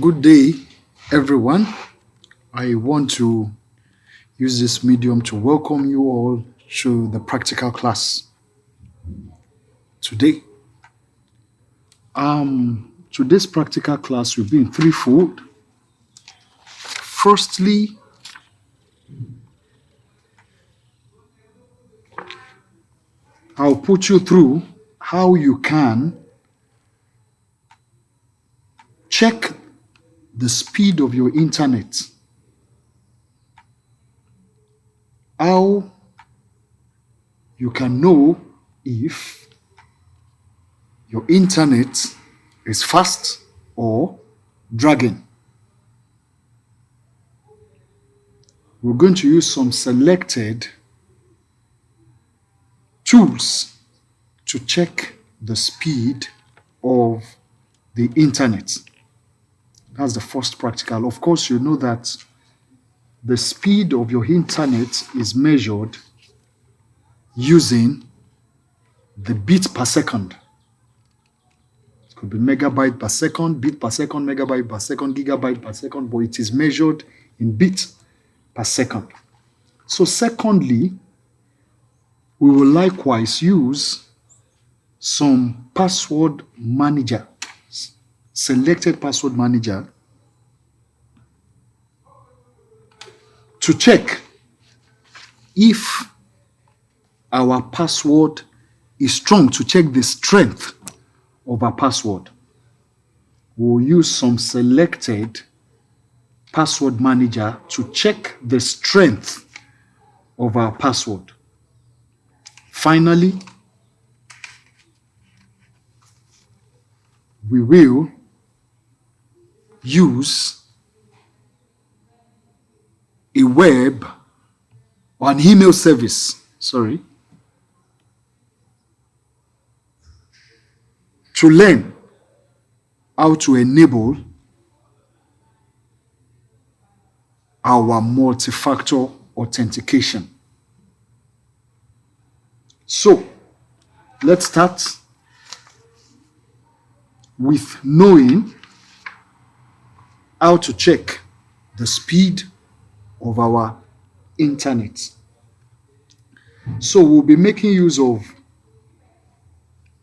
Good day, everyone. I want to use this medium to welcome you all to the practical class today. Today's practical class will be in threefold. Firstly, I'll put you through how you can check the speed of your internet. How you can know if your internet is fast or dragging. We're going to use some selected tools to check the speed of the internet. That's the first practical. Of course, you know that the speed of your internet is measured using the bit per second. It could be megabyte per second, bit per second, megabyte per second, gigabyte per second, but it is measured in bit per second. So secondly, we will likewise use some password manager, selected password manager, to check if our password is strong, to check the strength of our password. We'll use some selected password manager to check the strength of our password. Finally, we will use a web or an email service, to learn how to enable our multi-factor authentication. So, let's start with knowing how to check the speed of our internet. So we'll be making use of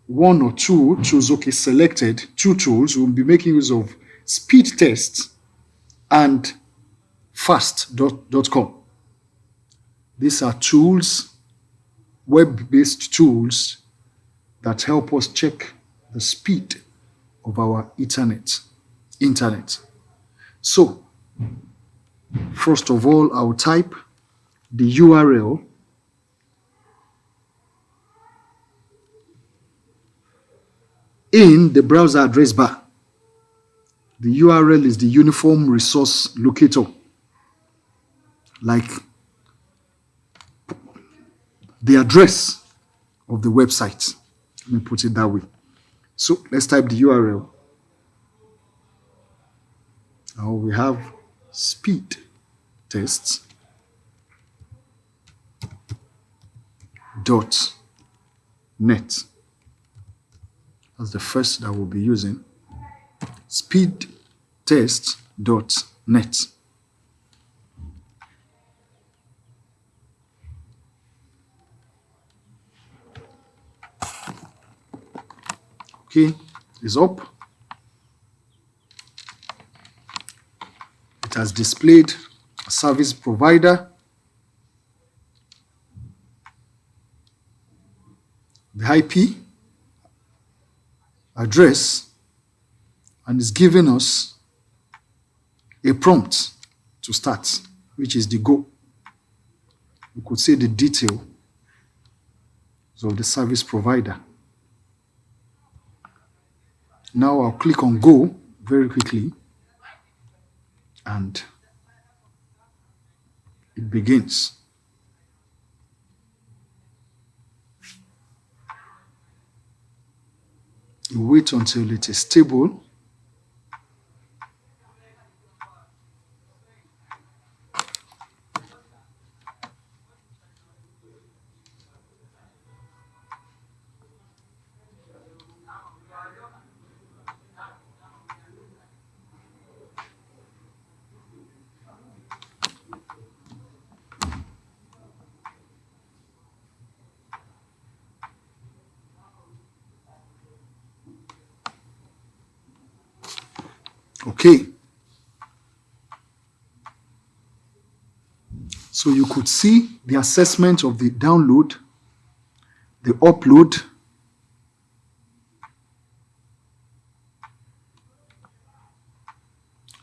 one or two tools, selected two tools. We'll be making use of speed test and fast.com. These are tools, web-based tools that help us check the speed of our internet. So, first of all, I'll type the URL in the browser address bar. The URL is the uniform resource locator, like the address of the website. Let me put it that way. So let's type the URL. Now we have speed tests .net. That's the first that we'll be using. Speedtest.net. Okay, it's up. It has displayed a service provider, the IP address, and it's giving us a prompt to start, which is the go. We could say the details of the service provider. Now I'll click on go very quickly, and it begins. You wait until it is stable. Okay. So you could see the assessment of the download, the upload,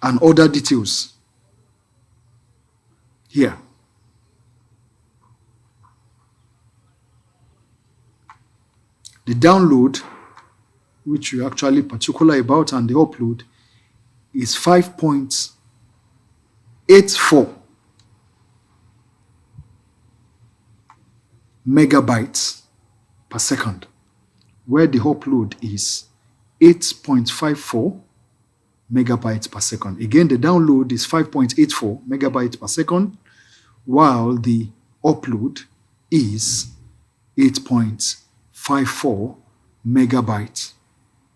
and other details here. The download, which you're actually particular about, and the upload is 5.84 megabytes per second, where the upload is 8.54 megabytes per second. Again, the download is 5.84 megabytes per second, while the upload is 8.54 megabytes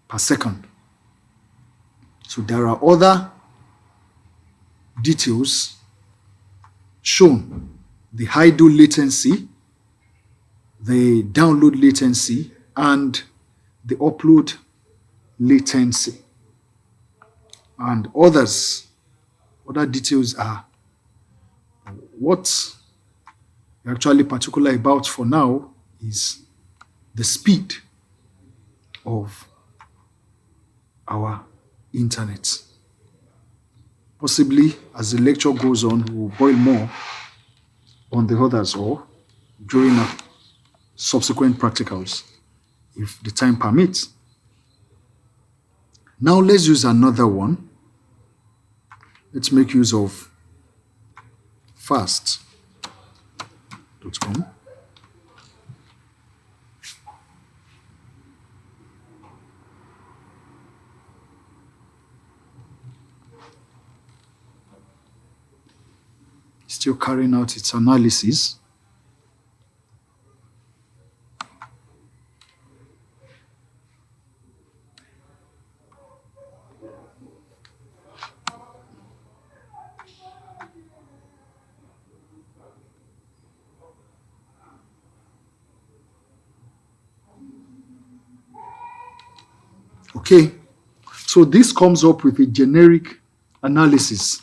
per second. So there are other details shown: the idle latency, the download latency, and the upload latency. And other details are what we're actually particular about for now is the speed of our internet. Possibly as the lecture goes on, we'll boil more on the others, or during our subsequent practicals, if the time permits. Now let's use another one. Let's make use of fast.com. Still carrying out its analysis. Okay, so this comes up with a generic analysis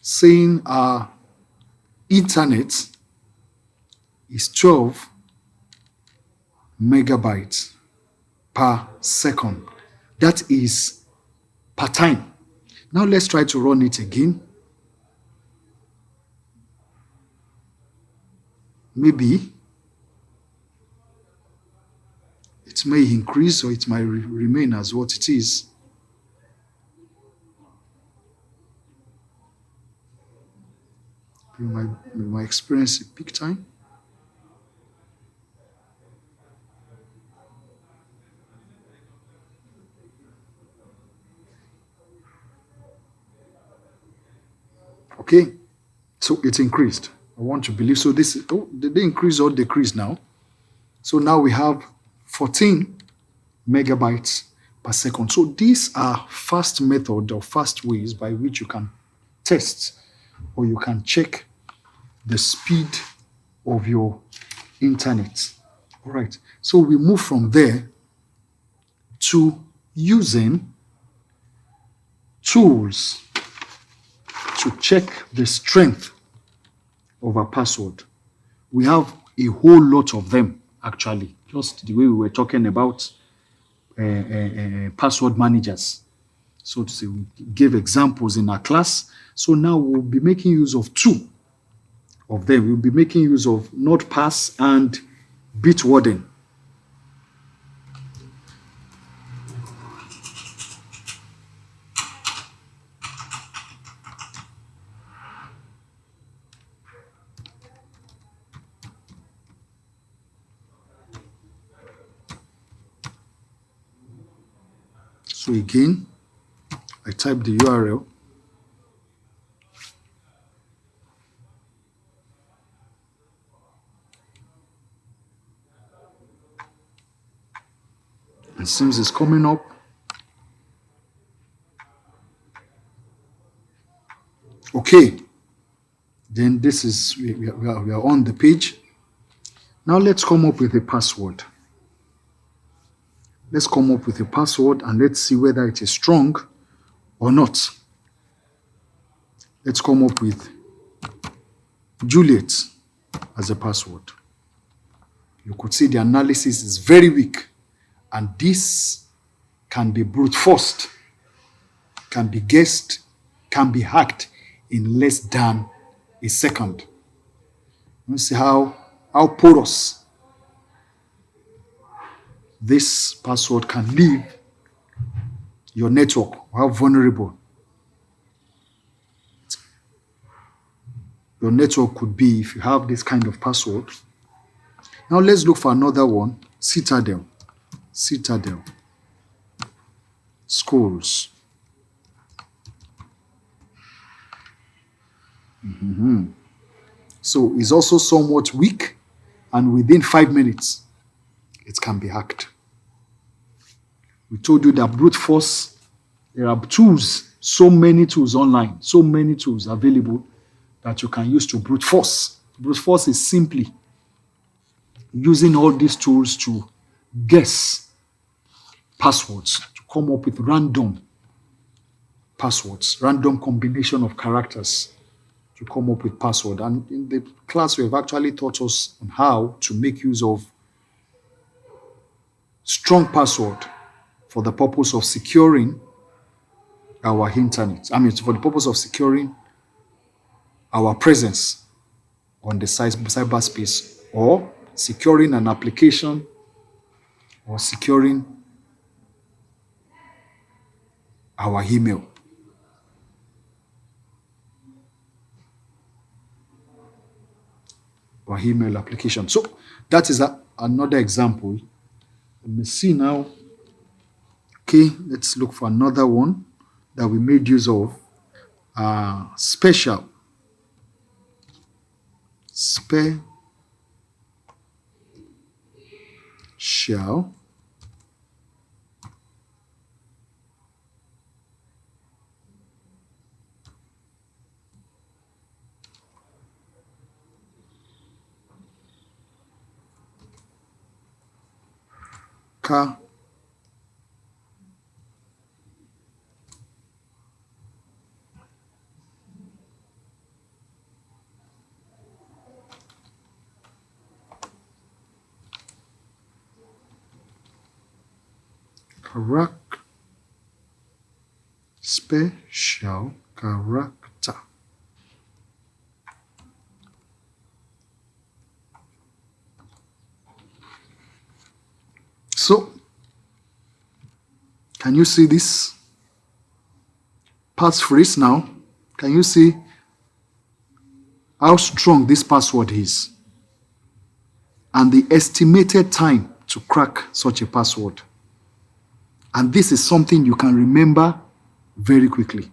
saying our internet is 12 megabytes per second. That is per time. Now let's try to run it again. Maybe it may increase or it might remain as what it is. We might experience a peak time. Okay, so it increased. I want to believe. So this, did they increase or decrease now? So now we have 14 megabytes per second. So these are fast method or fast ways by which you can test or you can check the speed of your internet. All right. So we move from there to using tools to check the strength of a password. We have a whole lot of them, actually, just the way we were talking about password managers. So to say, we gave examples in our class. So now we'll be making use of two of them. We'll be making use of NotPass and Bitwarden. So again, I type the URL. It seems it's coming up. Okay. Then this is, we are on the page. Now let's come up with a password. Let's come up with a password and let's see whether it is strong or not. Let's come up with Juliet as a password. You could see the analysis is very weak, and this can be brute forced, can be guessed, can be hacked in less than a second. You see how porous this password can leave your network, how vulnerable your network could be if you have this kind of password. Now let's look for another one, Citadel. Citadel. Schools. So it's also somewhat weak, and within 5 minutes, it can be hacked. We told you that brute force, there are tools, so many tools online, so many tools available that you can use to brute force. Brute force is simply using all these tools to guess passwords, to come up with random passwords, random combination of characters to come up with password. And in the class, we have actually taught us on how to make use of strong password for the purpose of securing our internet. I mean, for the purpose of securing our presence on the cyberspace, or securing an application, or securing our email. Our email application. So that is another example. Let me see now. Okay, let's look for another one that we made use of. Special character special character. So, can you see this passphrase now? Can you see how strong this password is and the estimated time to crack such a password? And this is something you can remember very quickly.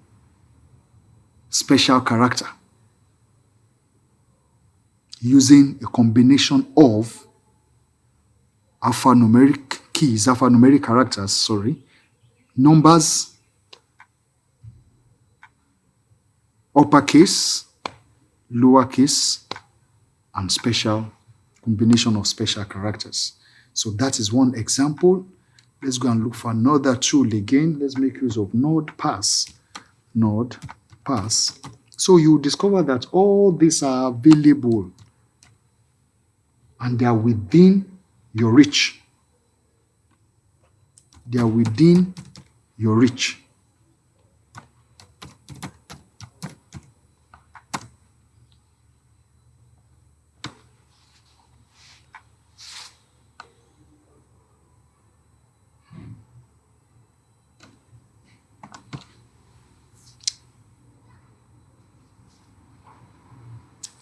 Special character. Using a combination of alphanumeric characters, numbers, uppercase, lowercase, and combination of special characters. So that is one example. Let's go and look for another tool again. Let's make use of NordPass. NordPass. So you discover that all these are available and they are within your reach. They are within your reach.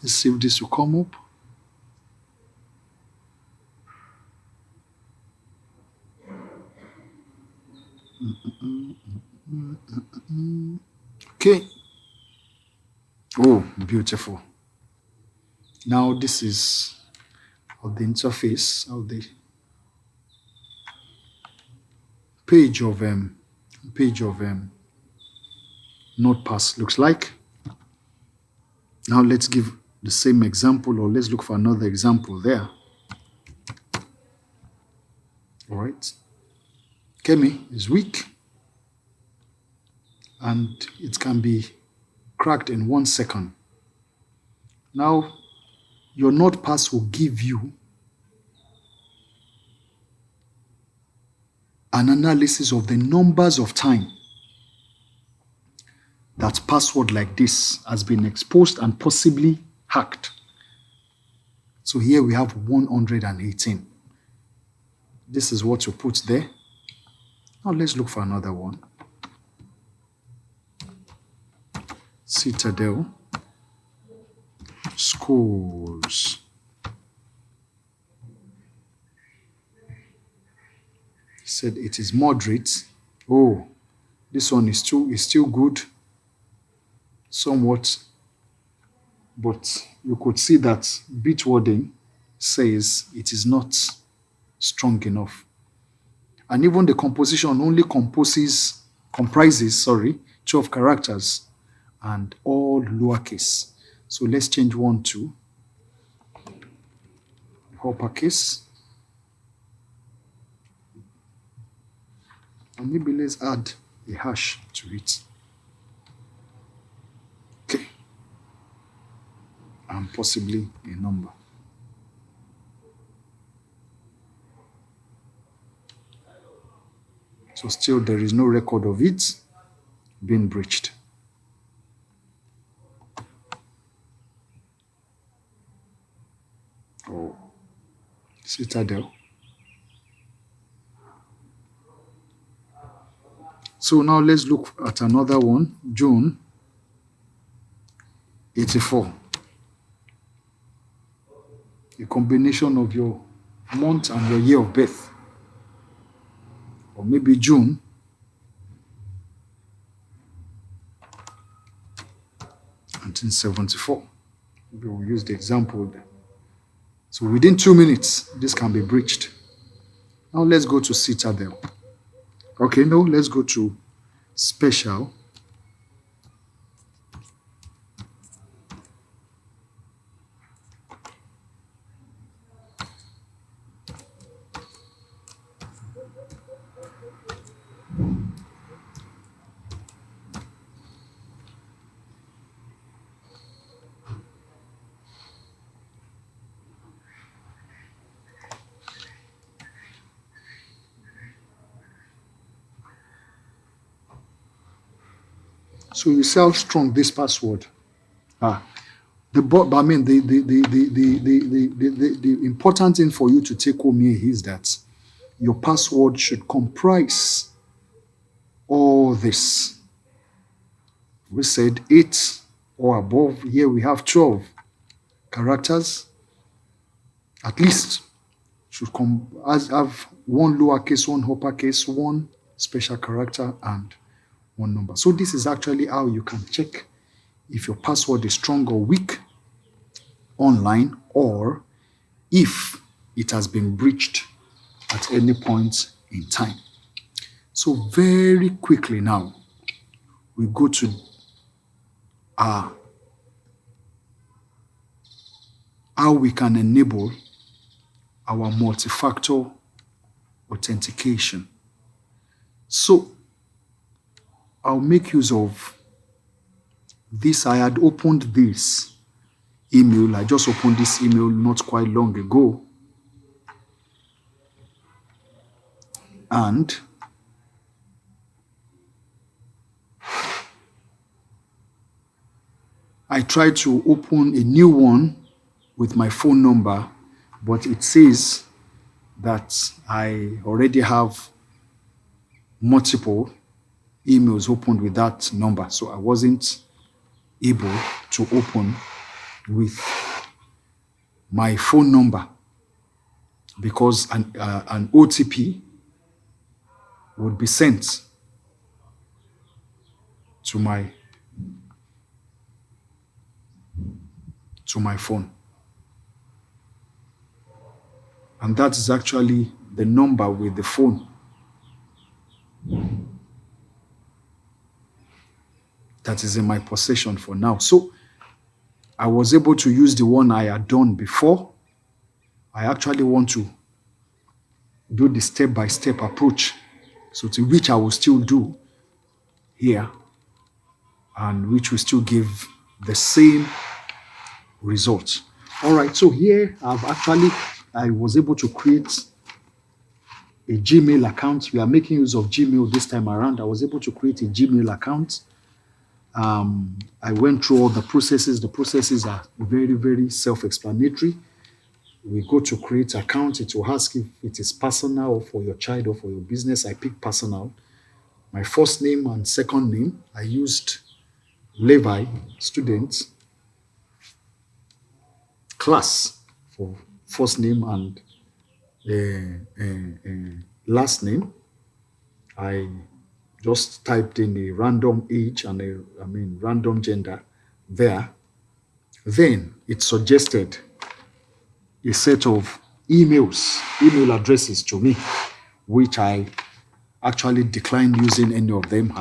Let's see if this will come up. Okay. Oh, beautiful. Now this is how the interface, how the page of NordPass looks like. Now let's give the same example, or let's look for another example there. All right. Kemi is weak. and it can be cracked in 1 second. Now, your NordPass will give you an analysis of the numbers of time that password like this has been exposed and possibly hacked. So here we have 118. This is what you put there. Now let's look for another one. Citadel schools. He said it is moderate. Oh, this one is still good, somewhat, but you could see that Bitwarden says it is not strong enough. And even the composition only comprises 12 characters and all lowercase. So let's change one to uppercase. And maybe let's add a hash to it. Okay. And possibly a number. So still there is no record of it being breached. Oh, Citadel. So now let's look at another one, June 84. A combination of your month and your year of birth. Or maybe June 1974. Maybe we'll use the example there. So within 2 minutes, this can be breached. Now let's go to Citadel. Okay, no, let's go to special. So you see how strong this password. The important thing for you to take home here is that your password should comprise all this. We said 8 or above. Here we have 12 characters. At least should have one lowercase, one uppercase, one special character, and one number. So this is actually how you can check if your password is strong or weak online, or if it has been breached at any point in time. So very quickly now, we go to how we can enable our multi-factor authentication. So I'll make use of this. I had opened this email. I just opened this email not quite long ago. And I tried to open a new one with my phone number, but it says that I already have multiple emails opened with that number. So I wasn't able to open with my phone number because an OTP would be sent to my phone. And that is actually the number with the phone. That is in my possession for now. So I was able to use the one I had done before. I actually want to do the step-by-step approach, so to which I will still do here. and which will still give the same results. All right, so here I was able to create a Gmail account. We are making use of Gmail this time around. I was able to create a Gmail account. I went through all the processes. The processes are very, very self-explanatory. We go to create account. It will ask if it is personal or for your child or for your business. I pick personal. My first name and second name, I used Levi, student, class for first name and last name. I just typed in a random age and random gender there. Then it suggested a set of email addresses to me, which I actually declined using any of them.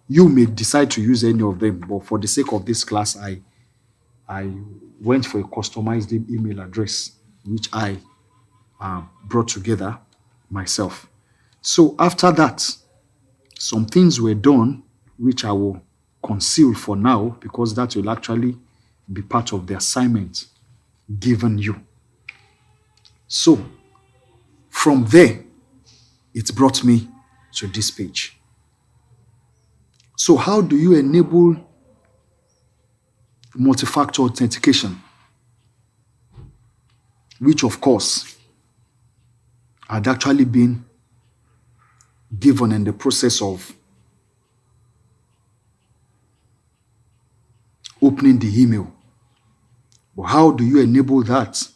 You may decide to use any of them, but for the sake of this class, I went for a customized email address, which I brought together myself. So after that, some things were done, which I will conceal for now, because that will actually be part of the assignment given you. So from there, it brought me to this page. So how do you enable multi-factor authentication? Which, of course, had actually been given in the process of opening the email. But how do you enable that?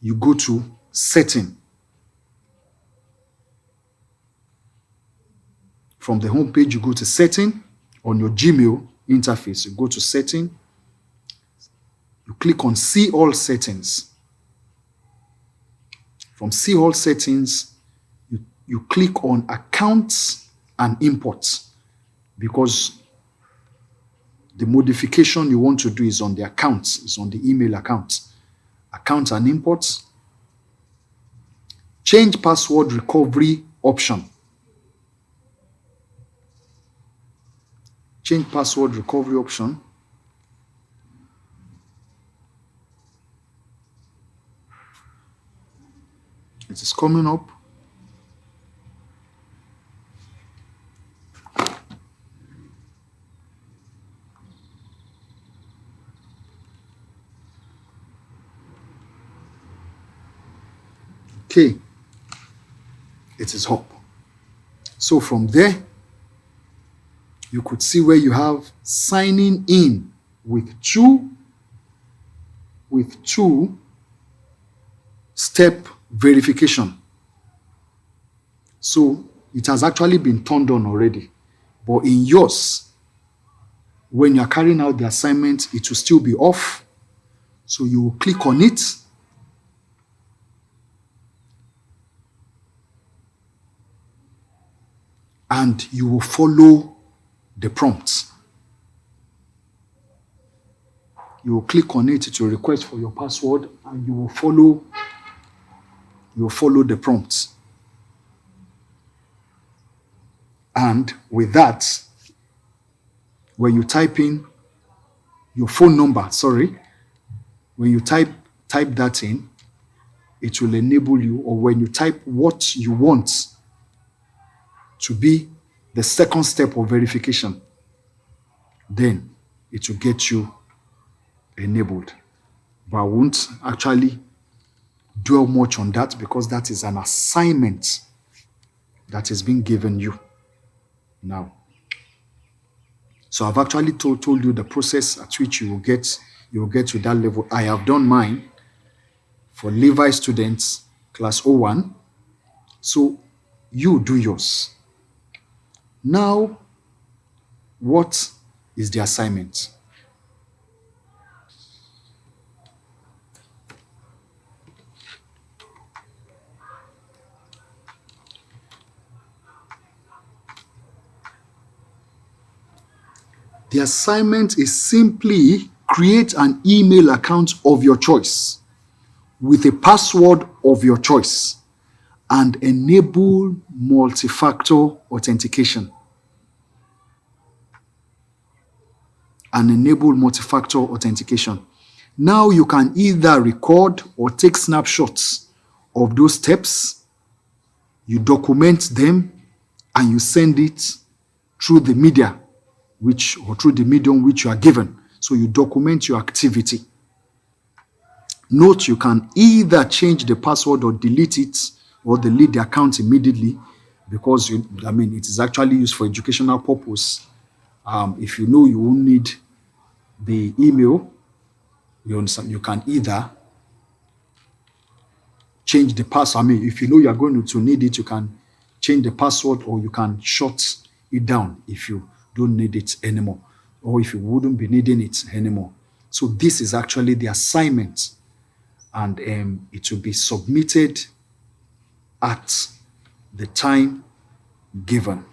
You go to setting. From the home page, you go to setting. On your Gmail interface, you go to setting. You click on see all settings. From see all settings, you click on accounts and imports, because the modification you want to do is on the accounts, is on the email account. Accounts and imports. Change password recovery option. Change password recovery option. It is coming up. Okay, it is up. So from there, you could see where you have signing in with two-step verification. So it has actually been turned on already. But in yours, when you're carrying out the assignment, it will still be off. So you will click on it. And you will follow the prompts. You will click on it to request for your password, and you will follow the prompts. And with that, when you type in your phone number, when you type that in, it will enable you, or when you type what you want to be the second step of verification, then it will get you enabled. But I won't actually dwell much on that, because that is an assignment that is being given you now. So I've actually told you the process at which you will get to that level. I have done mine for Levi students, class 01. So you do yours. Now, what is the assignment? The assignment is simply create an email account of your choice with a password of your choice and enable multi-factor authentication. and enable multi-factor authentication. Now you can either record or take snapshots of those steps, you document them, and you send it through the media through the medium which you are given. So you document your activity. Note, you can either change the password or delete it or delete the account immediately, because it is actually used for educational purpose. If you know you won't need the email, you can either change the password. If you know you are going to need it, you can change the password, or you can shut it down if you don't need it anymore, or if you wouldn't be needing it anymore. So this is actually the assignment, and it will be submitted at the time given.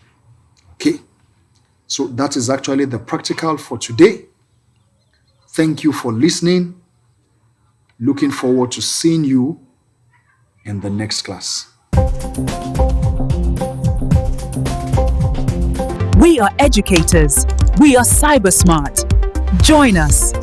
Okay, so that is actually the practical for today. Thank you for listening. Looking forward to seeing you in the next class. We are educators. We are cybersmart. Join us.